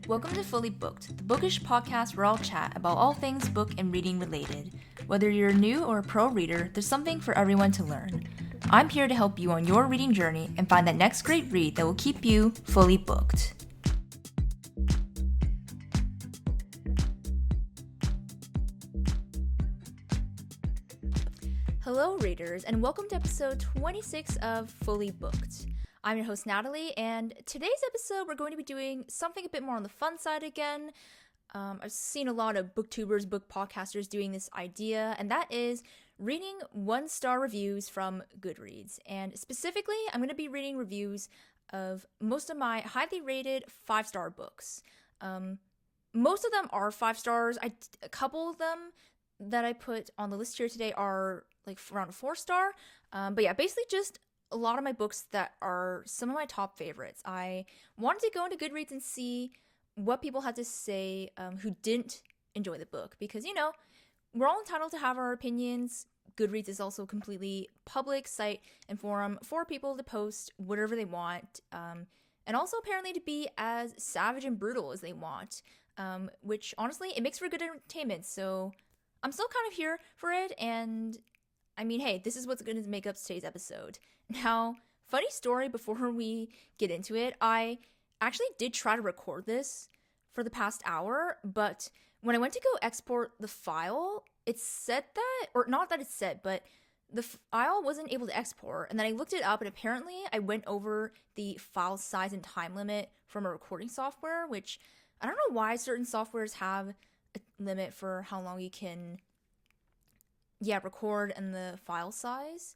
Welcome to Fully Booked, the bookish podcast where I'll chat about all things book and reading related. Whether you're a new or a pro reader, there's something for everyone to learn. I'm here to help you on your reading journey and find that next great read that will keep you fully booked. Hello, readers, and welcome to episode 26 of Fully Booked. I'm your host, Natalie, and today's episode we're going to be doing something a bit more on the fun side again. I've seen a lot of booktubers, book podcasters doing this idea, and that is reading one-star reviews from Goodreads. And specifically, I'm going to be reading reviews of most of my highly rated 5-star books. Most of them are 5 stars. A couple of them that I put on the list here today are like around a 4-star. But yeah, basically just a lot of my books that are some of my top favorites. I wanted to go into Goodreads and see what people had to say who didn't enjoy the book, because, you know, we're all entitled to have our opinions. Goodreads is also a completely public site and forum for people to post whatever they want, and also apparently to be as savage and brutal as they want, which honestly, it makes for good entertainment, so I'm still kind of here for it, and I mean, hey, this is what's going to make up today's episode. Now, funny story before we get into it, I actually did try to record this for the past hour, but when I went to go export the file, it said that, or not that it said, but the file wasn't able to export, and then I looked it up, and apparently I went over the file size and time limit from a recording software, which I don't know why certain softwares have a limit for how long you can record and the file size,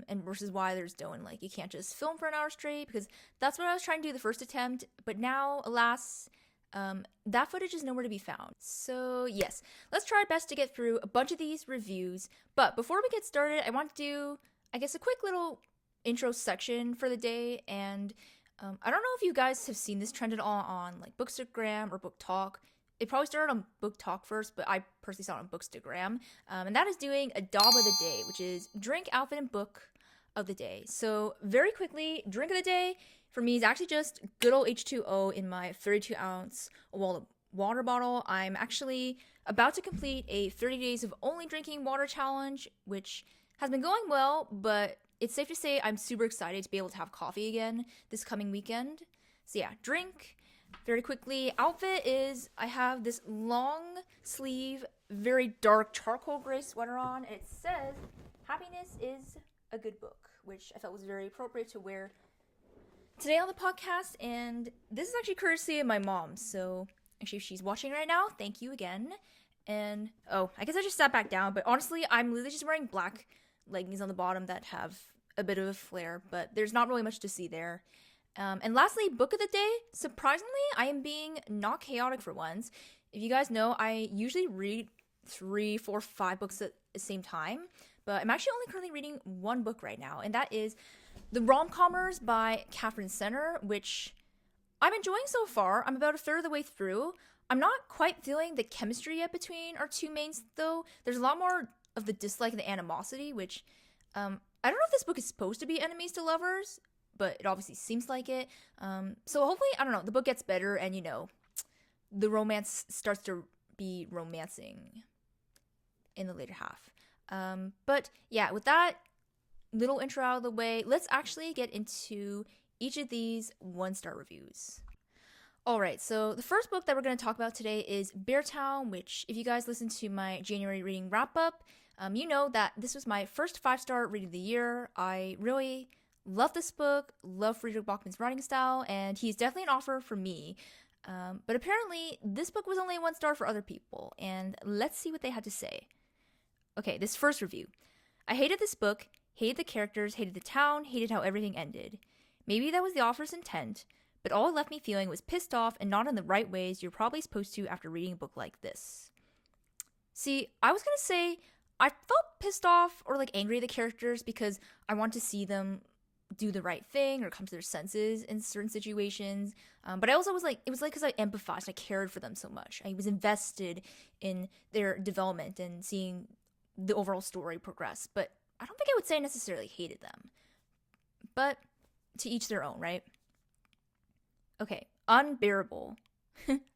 and versus why there's don't, like, you can't just film for an hour straight, because that's what I was trying to do the first attempt, but now, alas, that footage is nowhere to be found. So yes, let's try our best to get through a bunch of these reviews, but before we get started, I want to do, I guess, a quick little intro section for the day, and I don't know if you guys have seen this trend at all on, like, Bookstagram or Book Talk. It probably started on Book Talk first, but I personally saw it on Bookstagram. And that is doing a Daub of the Day, which is drink, outfit, and book of the day. So very quickly, drink of the day for me is actually just good old H2O in my 32-ounce water bottle. I'm actually about to complete a 30 days of only drinking water challenge, which has been going well, but it's safe to say I'm super excited to be able to have coffee again this coming weekend. So yeah, drink. Very quickly, outfit is, I have this long sleeve, very dark charcoal gray sweater on, and it says, "Happiness is a good book," which I felt was very appropriate to wear today on the podcast, and this is actually courtesy of my mom, so actually if she's watching right now, thank you again. And, oh, I guess I just sat back down, but honestly, I'm literally just wearing black leggings on the bottom that have a bit of a flare, but there's not really much to see there. And lastly, book of the day. Surprisingly, I am being not chaotic for once. If you guys know, I usually read 3, 4, 5 books at the same time, but I'm actually only currently reading one book right now, and that is The Rom-Commers by Catherine Senner, which I'm enjoying so far. I'm about a third of the way through. I'm not quite feeling the chemistry yet between our two mains, though. There's a lot more of the dislike and the animosity, which, I don't know if this book is supposed to be enemies to lovers, but it obviously seems like it. So hopefully, I don't know, the book gets better and, you know, the romance starts to be romancing in the later half. But yeah, with that little intro out of the way, let's actually get into each of these 1-star reviews. Alright, so the first book that we're going to talk about today is Beartown, which, if you guys listen to my January reading wrap-up, you know that this was my first 5-star reading of the year. I really love this book, love Friedrich Bachmann's writing style, and he's definitely an offer for me. But apparently, this book was only a 1-star for other people, and let's see what they had to say. Okay, this first review. I hated this book, hated the characters, hated the town, hated how everything ended. Maybe that was the author's intent, but all it left me feeling was pissed off and not in the right ways you're probably supposed to after reading a book like this. See, I was gonna say, I felt pissed off or like angry at the characters because I want to see them do the right thing or come to their senses in certain situations. But I also was like, it was like because I empathized, I cared for them so much. I was invested in their development and seeing the overall story progress. But I don't think I would say I necessarily hated them. But to each their own, right? Okay, unbearable.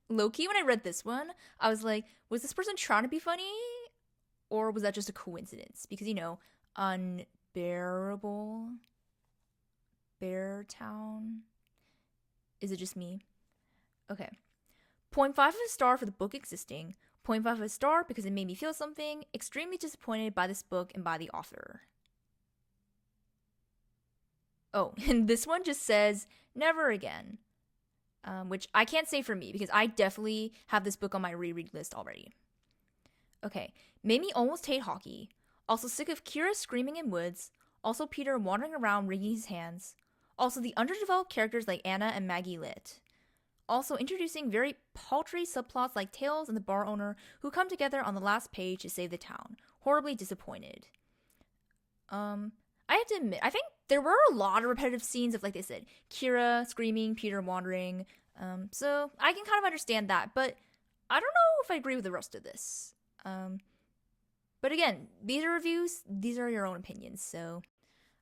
Low-key, when I read this one, I was like, was this person trying to be funny? Or was that just a coincidence? Because, unbearable, Beartown. Is it just me? Okay. 0.5 of a star for the book existing. 0.5 of a star because it made me feel something. Extremely disappointed by this book and by the author. Oh, and this one just says, never again. Which I can't say for me because I definitely have this book on my reread list already. Okay. Made me almost hate hockey. Also sick of Kira screaming in woods. Also Peter wandering around wringing his hands. Also the underdeveloped characters like Anna and Maggie Litt. Also introducing very paltry subplots like Tails and the bar owner who come together on the last page to save the town. Horribly disappointed. I have to admit, I think there were a lot of repetitive scenes of, like they said, Kira screaming, Peter wandering. So I can kind of understand that, but I don't know if I agree with the rest of this. But again, these are reviews, these are your own opinions, so.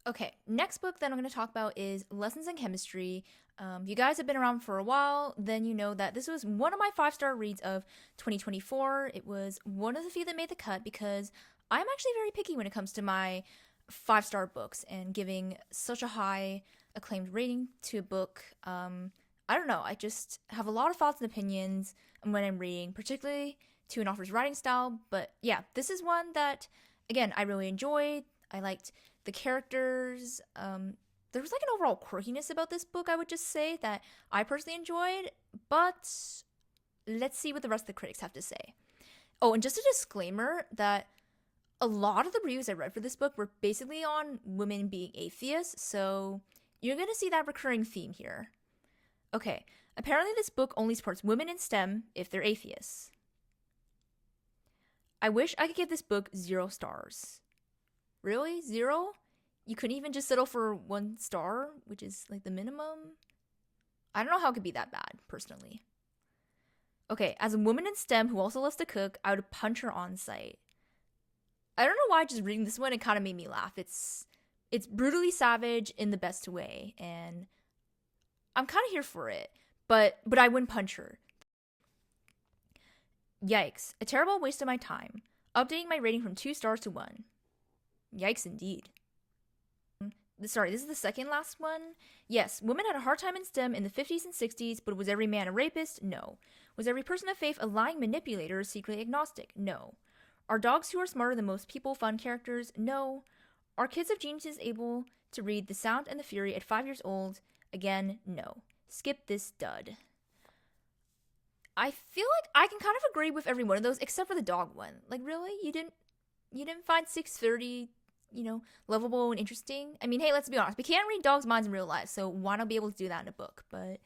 Okay, next book that I'm going to talk about is Lessons in Chemistry. If you guys have been around for a while, then you know that this was one of my 5-star reads of 2024. It was one of the few that made the cut because I'm actually very picky when it comes to my 5-star books and giving such a high acclaimed rating to a book. I don't know, I just have a lot of thoughts and opinions when I'm reading, particularly to an author's writing style. But yeah, this is one that, again, I really enjoyed. I liked the characters. There was like an overall quirkiness about this book, I would just say, that I personally enjoyed. But let's see what the rest of the critics have to say. Oh, and just a disclaimer that a lot of the reviews I read for this book were basically on women being atheists, so you're going to see that recurring theme here. Okay, apparently this book only supports women in STEM if they're atheists. I wish I could give this book 0 stars. Really? 0? You couldn't even just settle for 1 star, which is like the minimum? I don't know how it could be that bad, personally. Okay, as a woman in STEM who also loves to cook, I would punch her on sight. I don't know why just reading this one, it kind of made me laugh. It's brutally savage in the best way, and I'm kind of here for it, but I wouldn't punch her. Yikes, a terrible waste of my time. Updating my rating from 2 stars to 1. Yikes indeed. Sorry, this is the second last one. Yes, women had a hard time in STEM in the 50s and 60s, but was every man a rapist? No. Was every person of faith a lying manipulator, secretly agnostic? No. Are dogs who are smarter than most people fun characters? No. Are kids of geniuses able to read The Sound and the Fury at 5 years old? Again, no. Skip this dud. I feel like I can kind of agree with every one of those except for the dog one. Like, really? You didn't find 630, lovable and interesting? I mean, hey, let's be honest. We can't read dogs' minds in real life, so why not be able to do that in a book? But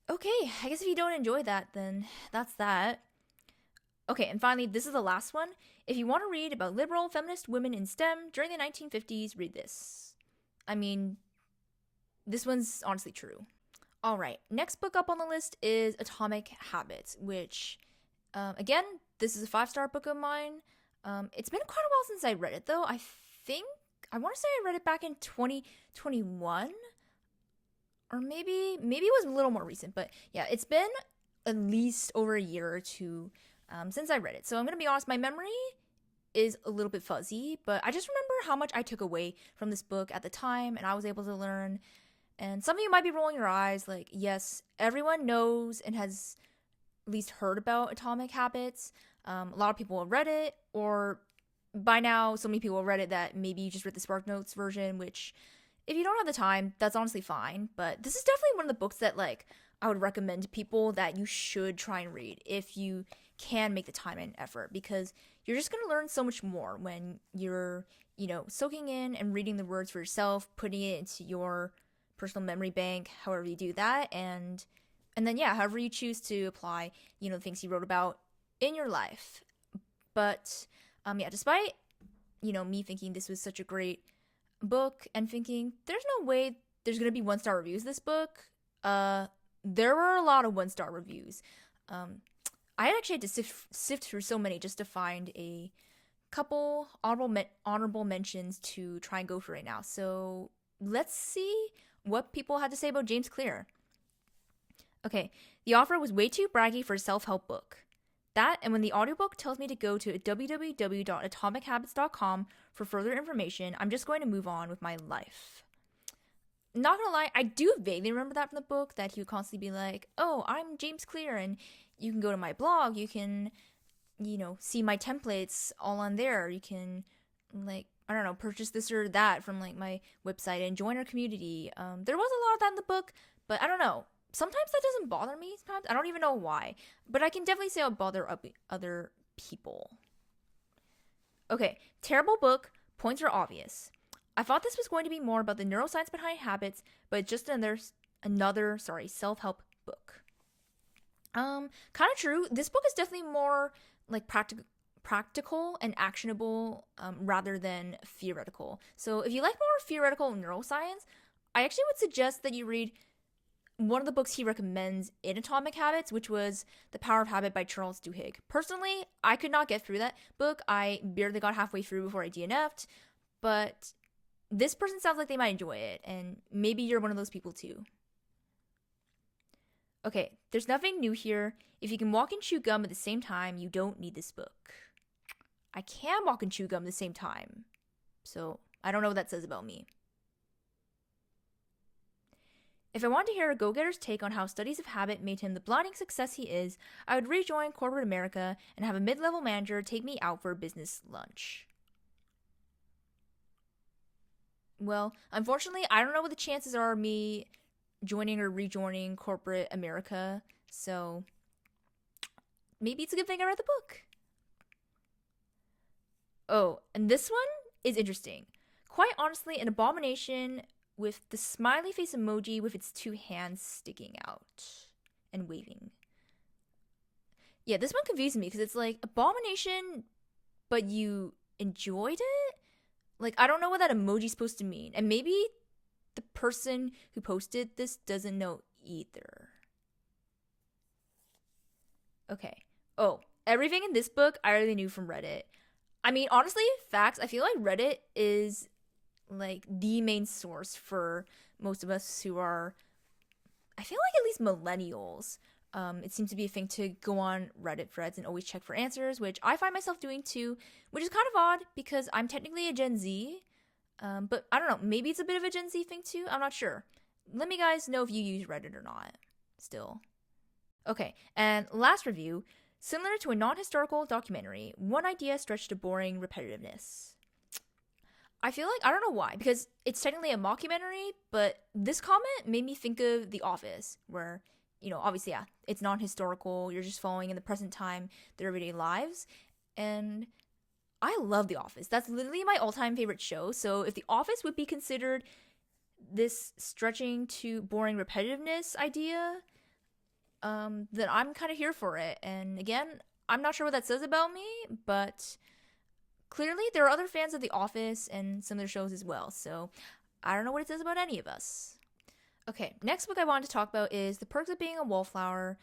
okay, I guess if you don't enjoy that, then that's that. Okay, and finally, this is the last one. If you want to read about liberal feminist women in STEM during the 1950s, read this. I mean, this one's honestly true. All right, next book up on the list is Atomic Habits, which, again, this is a 5-star book of mine. It's been quite a while since I read it, though. I want to say I read it back in 2021, or maybe it was a little more recent, but yeah, it's been at least over a year or two since I read it. So I'm going to be honest, my memory is a little bit fuzzy, but I just remember how much I took away from this book at the time, and I was able to learn. And some of you might be rolling your eyes, like, yes, everyone knows and has at least heard about Atomic Habits. A lot of people have read it, or by now, so many people have read it that maybe you just read the SparkNotes version, which, if you don't have the time, that's honestly fine. But this is definitely one of the books that, like, I would recommend to people that you should try and read if you can make the time and effort, because you're just going to learn so much more when you're, soaking in and reading the words for yourself, putting it into your personal memory bank, however you do that, and then, yeah, however you choose to apply, the things he wrote about in your life. But, yeah, despite, me thinking this was such a great book and thinking there's no way there's going to be 1-star reviews of this book, there were a lot of 1-star reviews. I actually had to sift through so many just to find a couple honorable mentions to try and go for right now. So let's see what people had to say about James Clear. Okay, the author was way too braggy for a self-help book. That, and when the audiobook tells me to go to www.atomichabits.com for further information, I'm just going to move on with my life. Not gonna lie, I do vaguely remember that from the book, that he would constantly be like, oh, I'm James Clear, and you can go to my blog, you can, see my templates all on there, you can, purchase this or that from, my website and join our community. There was a lot of that in the book, but I don't know. Sometimes that doesn't bother me. Sometimes I don't even know why, but I can definitely say it'll bother other people. Okay, terrible book. Points are obvious. I thought this was going to be more about the neuroscience behind habits, but it's just another self-help book. Kind of true. This book is definitely more like practical and actionable rather than theoretical. So if you like more theoretical neuroscience, I actually would suggest that you read one of the books he recommends in Atomic Habits, which was The Power of Habit by Charles Duhigg. Personally, I could not get through that book. I barely got halfway through before I DNF'd, but this person sounds like they might enjoy it, and maybe you're one of those people too. Okay, there's nothing new here. If you can walk and chew gum at the same time, you don't need this book. I can walk and chew gum at the same time, so I don't know what that says about me. If I wanted to hear a go-getter's take on how studies of habit made him the blinding success he is, I would rejoin corporate America and have a mid-level manager take me out for a business lunch. Well, unfortunately, I don't know what the chances are of me joining or rejoining corporate America, so maybe it's a good thing I read the book. Oh, and this one is interesting. Quite honestly, an abomination with the smiley face emoji with its two hands sticking out and waving. Yeah, this one confused me because it's like abomination, but you enjoyed it? Like, I don't know what that emoji's supposed to mean. And maybe the person who posted this doesn't know either. Okay. Oh, everything in this book I already knew from Reddit. I mean, honestly, facts, I feel like Reddit is like the main source for most of us who are, I feel like, at least millennials. It seems to be a thing to go on Reddit threads and always check for answers, which I find myself doing too, which is kind of odd because I'm technically a Gen Z. But I don't know, maybe it's a bit of a Gen Z thing too. I'm not sure. Let me guys know if you use Reddit or not still. Okay, and last review. Similar to a non-historical documentary, one idea stretched to boring repetitiveness. I feel like, I don't know why, because it's technically a mockumentary, but this comment made me think of The Office, where, obviously, yeah, it's non-historical, you're just following in the present time their everyday lives, and I love The Office. That's literally my all-time favorite show, so if The Office would be considered this stretching to boring repetitiveness idea, then I'm kind of here for it, and again, I'm not sure what that says about me, but clearly, there are other fans of The Office and some of their shows as well, so I don't know what it says about any of us. Okay, next book I wanted to talk about is The Perks of Being a Wallflower.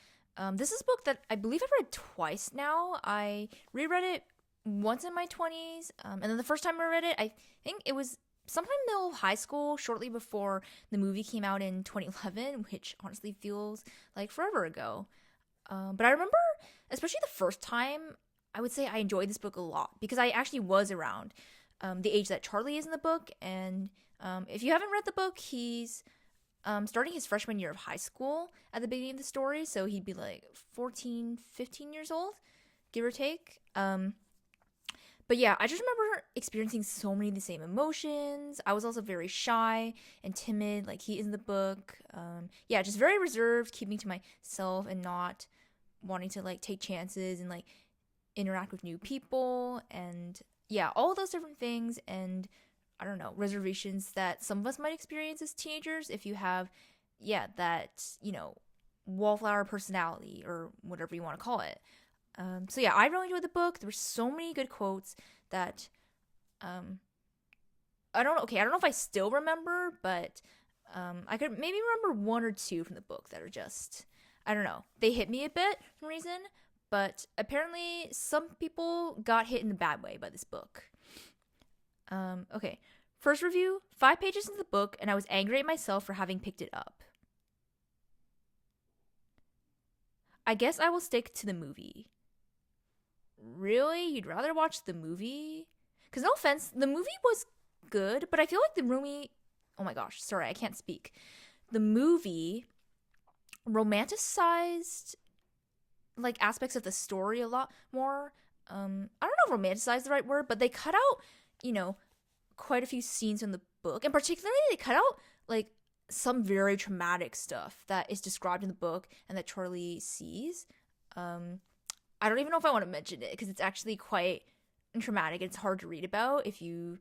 This is a book that I believe I've read twice now. I reread it once in my 20s, and then the first time I read it, I think it was sometime in middle of high school, shortly before the movie came out in 2011, which honestly feels like forever ago. But I remember, especially the first time, I would say I enjoyed this book a lot because I actually was around the age that Charlie is in the book. And if you haven't read the book, he's starting his freshman year of high school at the beginning of the story. So he'd be like 14, 15 years old, give or take. But yeah, I just remember experiencing so many of the same emotions. I was also very shy and timid, like he is in the book. Yeah, just very reserved, keeping to myself and not wanting to like take chances and like interact with new people, and yeah, all those different things, and I don't know, reservations that some of us might experience as teenagers if you have, yeah, that, wallflower personality or whatever you want to call it. So yeah, I really enjoyed the book. There were so many good quotes that, I don't know if I still remember, but I could maybe remember one or two from the book that are just, I don't know, they hit me a bit for some reason. But apparently some people got hit in a bad way by this book. Okay. First review, 5 pages into the book, and I was angry at myself for having picked it up. I guess I will stick to the movie. Really? You'd rather watch the movie? Because no offense, the movie was good, but I feel like the movie. Oh my gosh, sorry, I can't speak. The movie romanticized like aspects of the story a lot more. I don't know if romanticize is the right word, but they cut out, quite a few scenes from the book, and particularly they cut out like some very traumatic stuff that is described in the book and that Charlie sees. I don't even know if I want to mention it because it's actually quite traumatic. It's hard to read about if you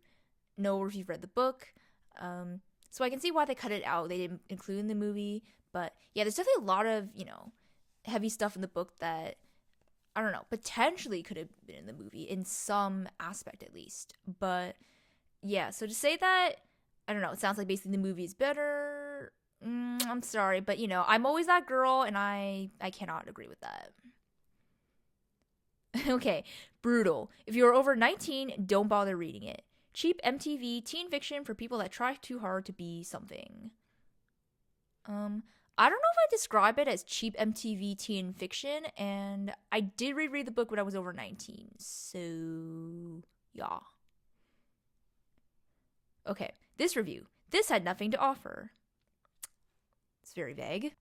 know or if you've read the book. So I can see why they cut it out. They didn't include in the movie, but yeah, there's definitely a lot of heavy stuff in the book that I don't know, potentially could have been in the movie in some aspect at least. But yeah, so to say that, I don't know, it sounds like basically the movie is better. I'm sorry, but I'm always that girl, and I cannot agree with that. Okay, brutal. If you're over 19, don't bother reading it. Cheap MTV teen fiction for people that try too hard to be something. I don't know if I describe it as cheap MTV teen fiction, and I did reread the book when I was over 19, so yeah. Okay, this review. This had nothing to offer. It's very vague.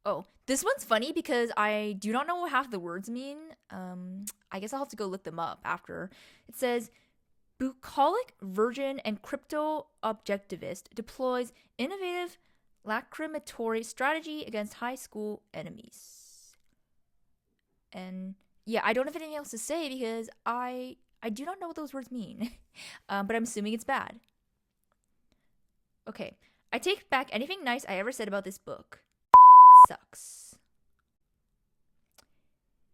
Oh, this one's funny because I do not know what half the words mean. I guess I'll have to go look them up after. It says, bucolic virgin and crypto-objectivist deploys innovative lacrimatory strategy against high school enemies. And yeah, I don't have anything else to say because I do not know what those words mean. But I'm assuming it's bad. Okay, I take back anything nice I ever said about this book. Shit sucks.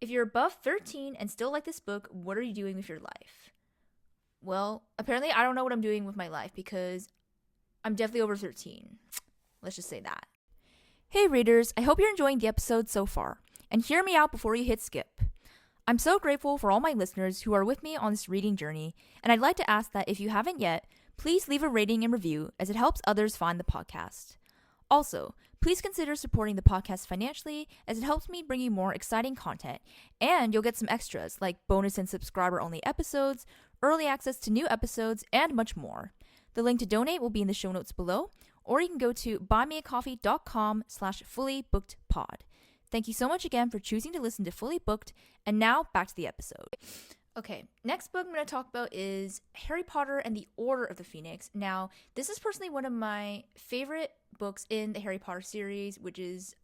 If you're above 13 and still like this book, what are you doing with your life? Well, apparently I don't know what I'm doing with my life because I'm definitely over 13. Let's just say that. Hey readers, I hope you're enjoying the episode so far. And hear me out before you hit skip. I'm so grateful for all my listeners who are with me on this reading journey, and I'd like to ask that if you haven't yet, please leave a rating and review as it helps others find the podcast. Also, please consider supporting the podcast financially as it helps me bring you more exciting content, and you'll get some extras like bonus and subscriber-only episodes, early access to new episodes, and much more. The link to donate will be in the show notes below, or you can go to buymeacoffee.com/fullybookedpod. Thank you so much again for choosing to listen to Fully Booked, and now back to the episode. Okay, next book I'm going to talk about is Harry Potter and the Order of the Phoenix. Now, this is personally one of my favorite books in the Harry Potter series, which is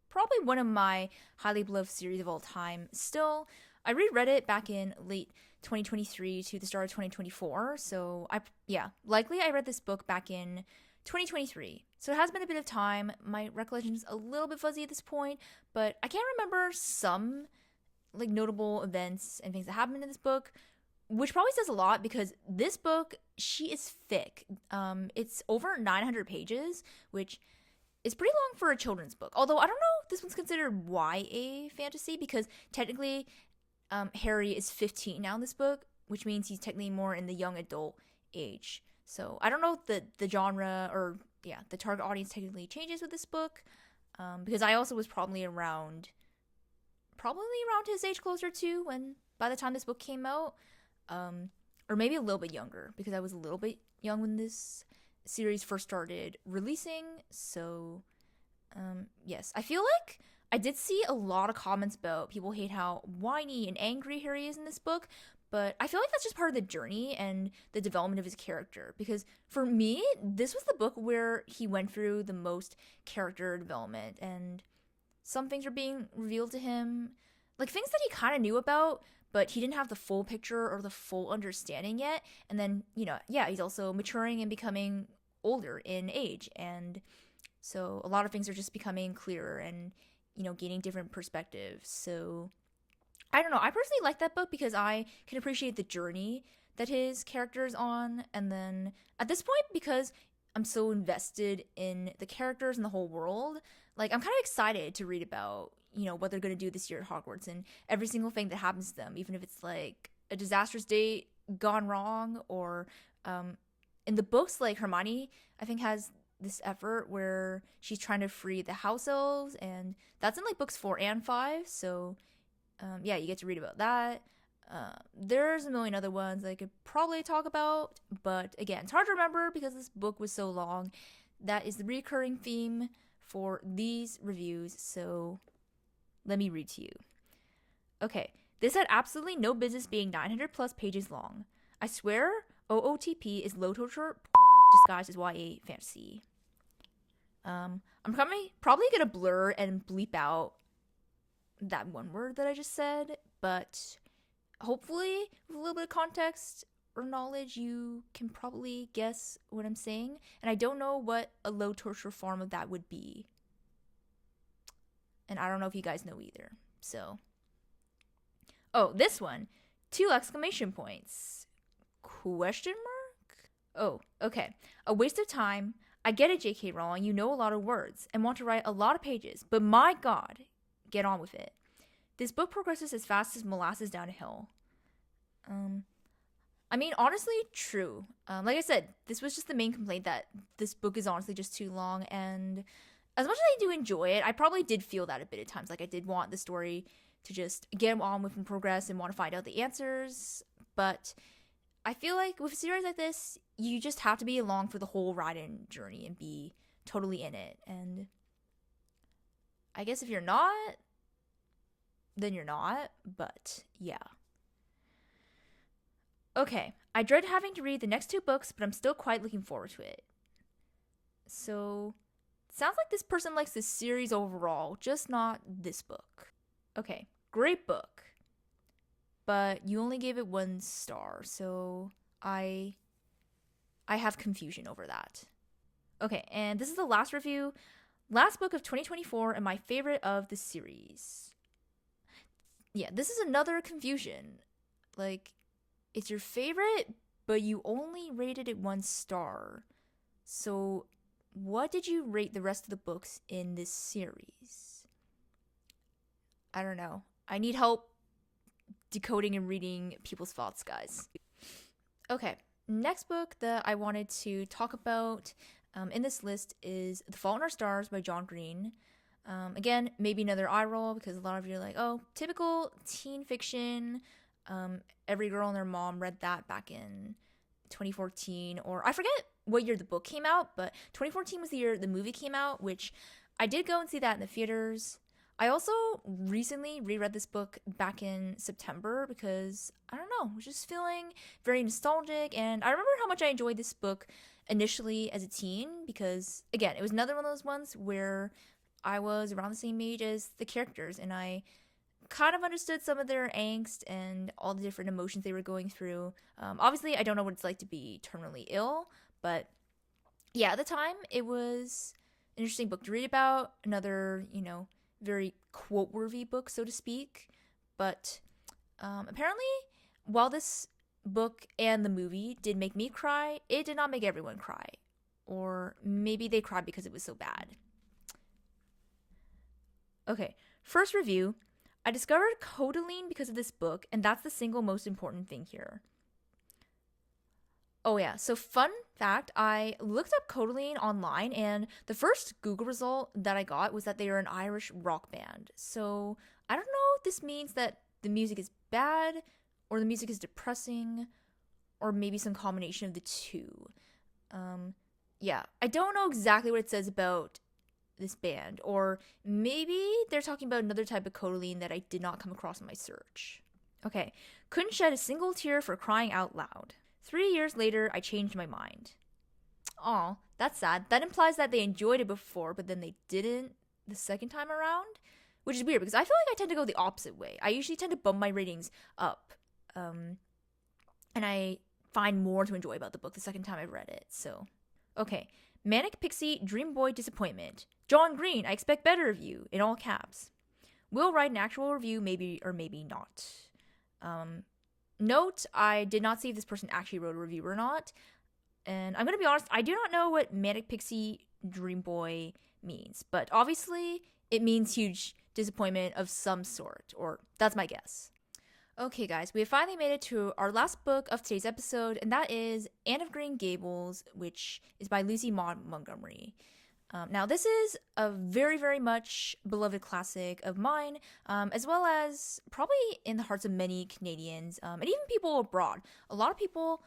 probably one of my highly beloved series of all time. Still, I reread it back in late 2023 to the start of 2024, so likely I read this book back in 2023. So it has been a bit of time. My recollection is a little bit fuzzy at this point, but I can remember some like notable events and things that happened in this book, which probably says a lot because this book, she is thick. It's over 900 pages, which is pretty long for a children's book. Although I don't know if this one's considered YA fantasy because technically Harry is 15 now in this book, which means he's technically more in the young adult age. So I don't know if the genre or the target audience technically changes with this book, because I also was probably around his age closer to when by the time this book came out, or maybe a little bit younger because I was a little bit young when this series first started releasing. So yes, I feel like I did see a lot of comments about people hate how whiny and angry Harry is in this book. But I feel like that's just part of the journey and the development of his character. Because for me, this was the book where he went through the most character development. And some things are being revealed to him. Like things that he kind of knew about, but he didn't have the full picture or the full understanding yet. And then, he's also maturing and becoming older in age. And so a lot of things are just becoming clearer and, gaining different perspectives. So I don't know. I personally like that book because I can appreciate the journey that his character is on. And then at this point, because I'm so invested in the characters and the whole world, like I'm kind of excited to read about, what they're going to do this year at Hogwarts and every single thing that happens to them, even if it's like a disastrous date gone wrong or in the books, like Hermione, I think has this effort where she's trying to free the house elves, and that's in like books 4 and 5. So yeah, you get to read about that. There's a million other ones I could probably talk about, but again, it's hard to remember because this book was so long. That is the recurring theme for these reviews, so let me read to you. Okay, this had absolutely no business being 900 plus pages long. I swear OOTP is low torture porn disguised as YA fantasy. I'm probably gonna blur and bleep out that one word that I just said, but hopefully with a little bit of context or knowledge, you can probably guess what I'm saying. And I don't know what a low torture form of that would be. And I don't know if you guys know either. So, oh, this one, 2 exclamation points. Question mark? Oh, okay. A waste of time. I get it, JK Rowling. You know a lot of words and want to write a lot of pages, but my God, get on with it. This book progresses as fast as molasses down a hill. I mean, honestly, true. Like I said, this was just the main complaint, that this book is honestly just too long, and as much as I do enjoy it, I probably did feel that a bit at times. Like, I did want the story to just get on with and progress and want to find out the answers, but I feel like with a series like this, you just have to be along for the whole ride and journey and be totally in it, and I guess if you're not, then you're not, but yeah. Okay, I dread having to read the next 2 books, but I'm still quite looking forward to it. So, sounds like this person likes this series overall, just not this book. Okay, great book. But you only gave it 1 star, so I have confusion over that. Okay, and this is the last review. Last book of 2024 and my favorite of the series. Yeah, this is another confusion. Like, it's your favorite, but you only rated it 1 star. So, what did you rate the rest of the books in this series? I don't know. I need help decoding and reading people's thoughts, guys. Okay, next book that I wanted to talk about in this list is The Fault in Our Stars by John Green. Again, maybe another eye roll because a lot of you are like, oh, typical teen fiction. Every girl and their mom read that back in 2014, or I forget what year the book came out, but 2014 was the year the movie came out, which I did go and see that in the theaters. I also recently reread this book back in September because, I don't know, I was just feeling very nostalgic, and I remember how much I enjoyed this book initially as a teen because, again, it was another one of those ones where I was around the same age as the characters, and I kind of understood some of their angst and all the different emotions they were going through. Obviously, I don't know what it's like to be terminally ill, but yeah, at the time, it was an interesting book to read about. Another, very quote-worthy book, so to speak. But apparently, while this book and the movie did make me cry, it did not make everyone cry. Or maybe they cried because it was so bad. Okay, first review. I discovered codeine because of this book, and that's the single most important thing here. Oh yeah, so fun fact, I looked up codeine online, and the first Google result that I got was that they are an Irish rock band. So I don't know if this means that the music is bad, or the music is depressing, or maybe some combination of the two. Yeah, I don't know exactly what it says about this band, or maybe they're talking about another type of codeine that I did not come across in my search. Okay, couldn't shed a single tear for crying out loud. 3 years later, I changed my mind. Aw, that's sad. That implies that they enjoyed it before, but then they didn't the second time around, which is weird because I feel like I tend to go the opposite way. I usually tend to bump my ratings up, and I find more to enjoy about the book the second time I've read it, so. Okay, Manic Pixie Dream Boy Disappointment. John Green, I expect better of you, in all caps. Will write an actual review, maybe or maybe not. Note, I did not see if this person actually wrote a review or not. And I'm going to be honest, I do not know what Manic Pixie Dream Boy means. But obviously, it means huge disappointment of some sort. Or that's my guess. Okay, guys, we have finally made it to our last book of today's episode, and that is Anne of Green Gables, which is by Lucy Maud Montgomery. Now, this is a very, very much beloved classic of mine, as well as probably in the hearts of many Canadians, and even people abroad. A lot of people,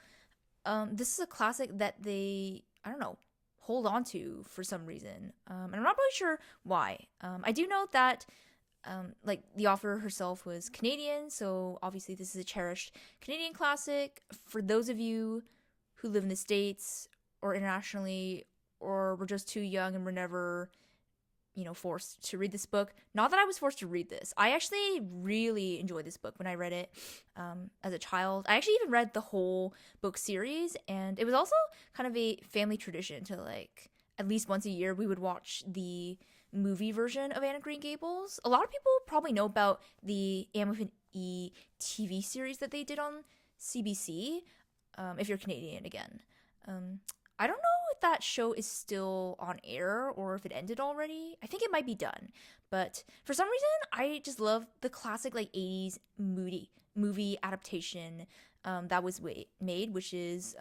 this is a classic that they, I don't know, hold on to for some reason. And I'm not really sure why. I do know that like the author herself was Canadian, so obviously this is a cherished Canadian classic. For those of you who live in the States or internationally, or were just too young and were never, forced to read this book. Not that I was forced to read this. I actually really enjoyed this book when I read it as a child. I actually even read the whole book series, and it was also kind of a family tradition to, like, at least once a year we would watch the movie version of Anne of Green Gables. A lot of people probably know about the Anne with an E TV series that they did on CBC, if you're Canadian again. I don't know if that show is still on air or if it ended already. I think it might be done. But for some reason, I just love the classic, like, 80s movie adaptation that was made, which is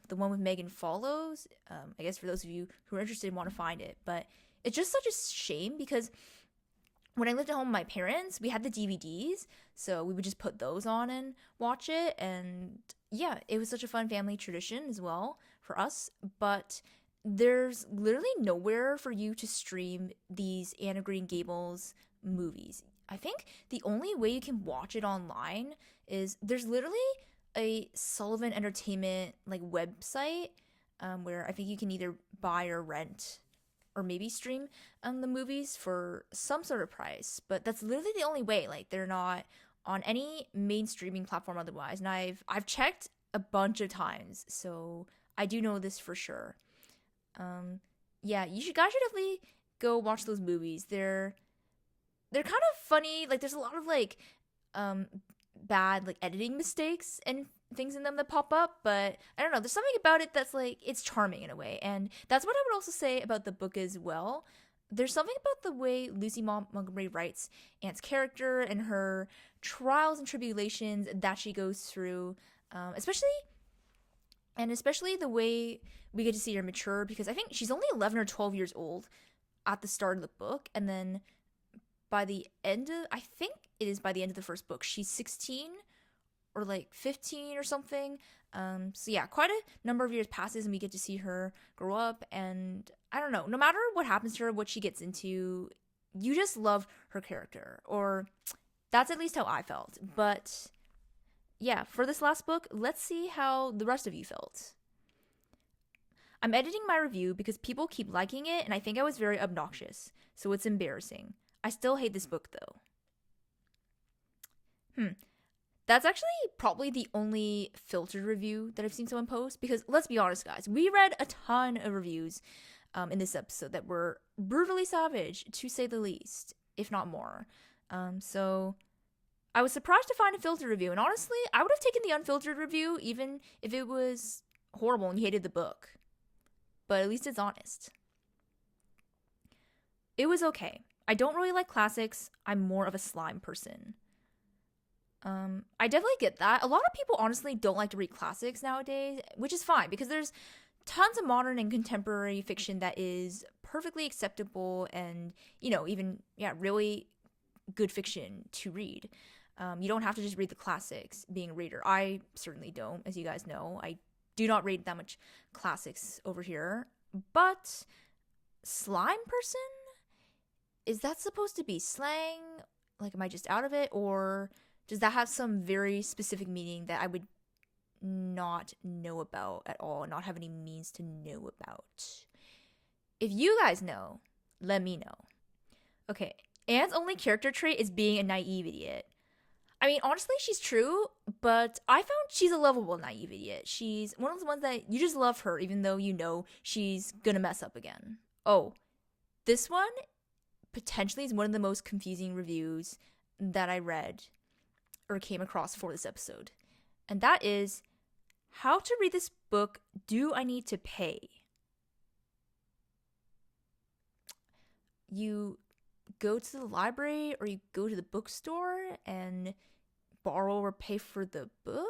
the one with Megan Follows. I guess for those of you who are interested and want to find it. But it's just such a shame because when I lived at home with my parents, we had the DVDs, so we would just put those on and watch it. And yeah, it was such a fun family tradition as well for us. But there's literally nowhere for you to stream these Anne of Green Gables movies. I think the only way you can watch it online is there's literally a Sullivan Entertainment like website where I think you can either buy or rent or maybe stream the movies for some sort of price. But that's literally the only way. Like, they're not on any main streaming platform otherwise. And I've checked a bunch of times, so I do know this for sure. Yeah, guys should definitely go watch those movies. They're kind of funny. Like, there's a lot of like bad like editing mistakes and things in them that pop up, but I don't know, there's something about it that's like, it's charming in a way. And that's what I would also say about the book as well. There's something about the way Lucy Montgomery writes Anne's character and her trials and tribulations that she goes through, especially the way we get to see her mature, because I think she's only 11 or 12 years old at the start of the book, and then by the end of the first book, she's 16 or like 15 or something. So yeah, quite a number of years passes and we get to see her grow up. And I don't know, no matter what happens to her, what she gets into, you just love her character. Or that's at least how I felt. But yeah, for this last book, let's see how the rest of you felt. I'm editing my review because people keep liking it and I think I was very obnoxious. So it's embarrassing. I still hate this book though. That's actually probably the only filtered review that I've seen someone post, because let's be honest, guys, we read a ton of reviews in this episode that were brutally savage, to say the least, if not more. So I was surprised to find a filtered review, and honestly, I would have taken the unfiltered review even if it was horrible and you hated the book. But at least it's honest. It was okay. I don't really like classics. I'm more of a slime person. I definitely get that. A lot of people honestly don't like to read classics nowadays, which is fine because there's tons of modern and contemporary fiction that is perfectly acceptable and, even, really good fiction to read. You don't have to just read the classics being a reader. I certainly don't, as you guys know. I do not read that much classics over here. But slime person? Is that supposed to be slang? Like, am I just out of it? Or does that have some very specific meaning that I would not know about at all, not have any means to know about? If you guys know, let me know. Okay, Anne's only character trait is being a naive idiot. I mean, honestly, she's true, but I found she's a lovable naive idiot. She's one of the ones that you just love her, even though you know she's gonna mess up again. Oh, this one potentially is one of the most confusing reviews that I read or came across for this episode. And that is, how to read this book, do I need to pay? You go to the library or you go to the bookstore and borrow or pay for the book?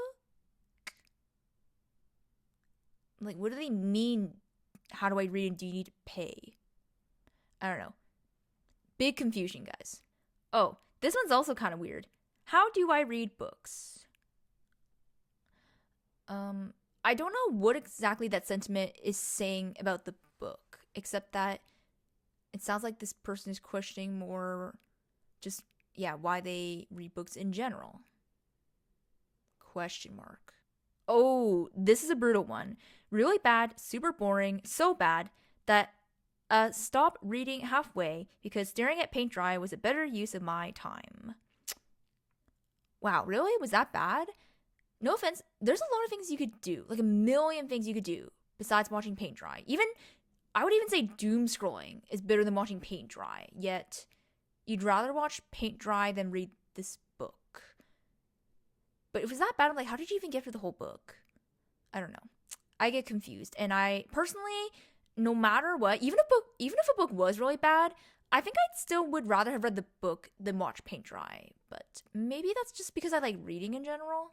Like, what do they mean? How do I read and do you need to pay? I don't know. Big confusion, guys. Oh, this one's also kind of weird. How do I read books? I don't know what exactly that sentiment is saying about the book, except that it sounds like this person is questioning more just, why they read books in general. Question mark. Oh, this is a brutal one. Really bad, super boring, so bad that stop reading halfway because staring at paint dry was a better use of my time. Wow, really? Was that bad? No offense, there's a lot of things you could do, like a million things you could do besides watching paint dry. I would even say doom scrolling is better than watching paint dry, yet you'd rather watch paint dry than read this book. But if it was that bad, I'm like, how did you even get through the whole book? I don't know. I get confused, and I personally, no matter what, even if a book was really bad, I think I still would rather have read the book than watch paint dry. But maybe that's just because I like reading in general.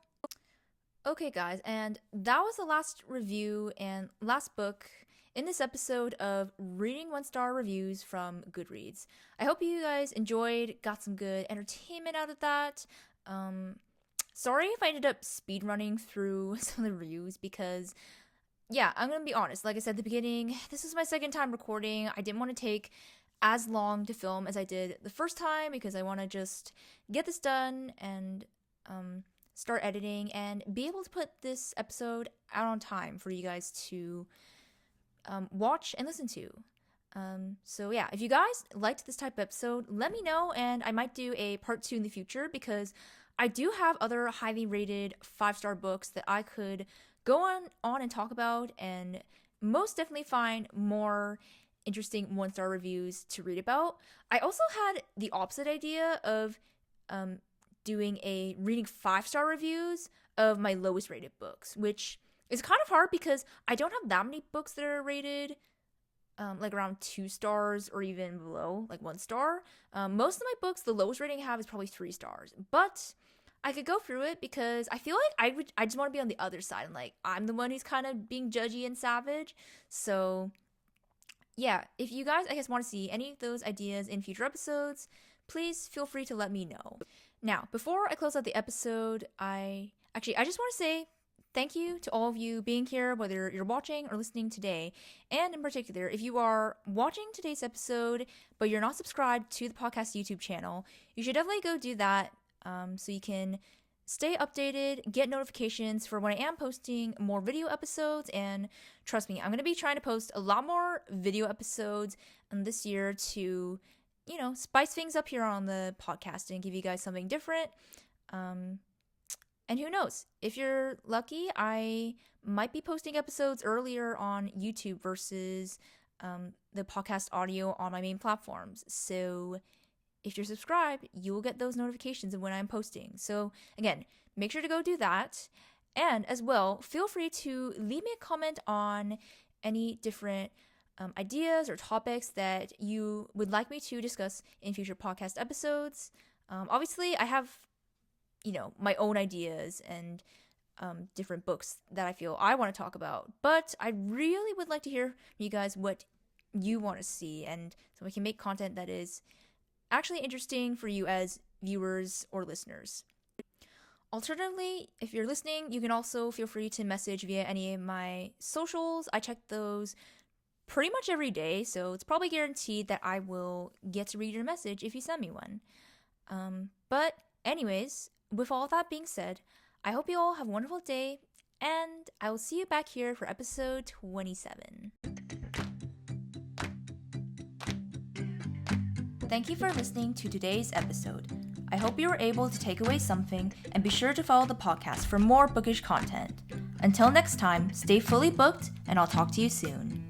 Okay, guys, and that was the last review and last book in this episode of Reading 1-Star Reviews from Goodreads. I hope you guys enjoyed, got some good entertainment out of that. Sorry if I ended up speedrunning through some of the reviews because, I'm gonna be honest. Like I said at the beginning, this is my second time recording. I didn't want to take as long to film as I did the first time because I want to just get this done and, start editing and be able to put this episode out on time for you guys to watch and listen to. If you guys liked this type of episode, let me know and I might do a part 2 in the future because I do have other highly rated 5-star books that I could go on and talk about and most definitely find more interesting 1-star reviews to read about. I also had the opposite idea of doing a reading 5-star reviews of my lowest rated books, which is kind of hard because I don't have that many books that are rated like around 2 stars or even below, like 1 star. Most of my books, the lowest rating I have is probably 3 stars, but I could go through it because I feel like I just want to be on the other side and like I'm the one who's kind of being judgy and savage. So if you guys, I guess, want to see any of those ideas in future episodes, please feel free to let me know. Now, before I close out the episode, I just want to say thank you to all of you being here, whether you're watching or listening today. And in particular, if you are watching today's episode, but you're not subscribed to the podcast YouTube channel, you should definitely go do that so you can stay updated, get notifications for when I am posting more video episodes. And trust me, I'm going to be trying to post a lot more video episodes this year to spice things up here on the podcast and give you guys something different. And who knows? If you're lucky, I might be posting episodes earlier on YouTube versus the podcast audio on my main platforms. So if you're subscribed, you will get those notifications of when I'm posting. So again, make sure to go do that. And as well, feel free to leave me a comment on any different ideas or topics that you would like me to discuss in future podcast episodes. Obviously, I have, my own ideas and different books that I feel I want to talk about. But I really would like to hear from you guys what you want to see, and so we can make content that is actually interesting for you as viewers or listeners. Alternatively, if you're listening, you can also feel free to message via any of my socials. I check those pretty much every day, so it's probably guaranteed that I will get to read your message if you send me one. But anyways, with all that being said, I hope you all have a wonderful day, and I will see you back here for episode 27. Thank you for listening to today's episode. I hope you were able to take away something, and be sure to follow the podcast for more bookish content. Until next time, stay fully booked, and I'll talk to you soon.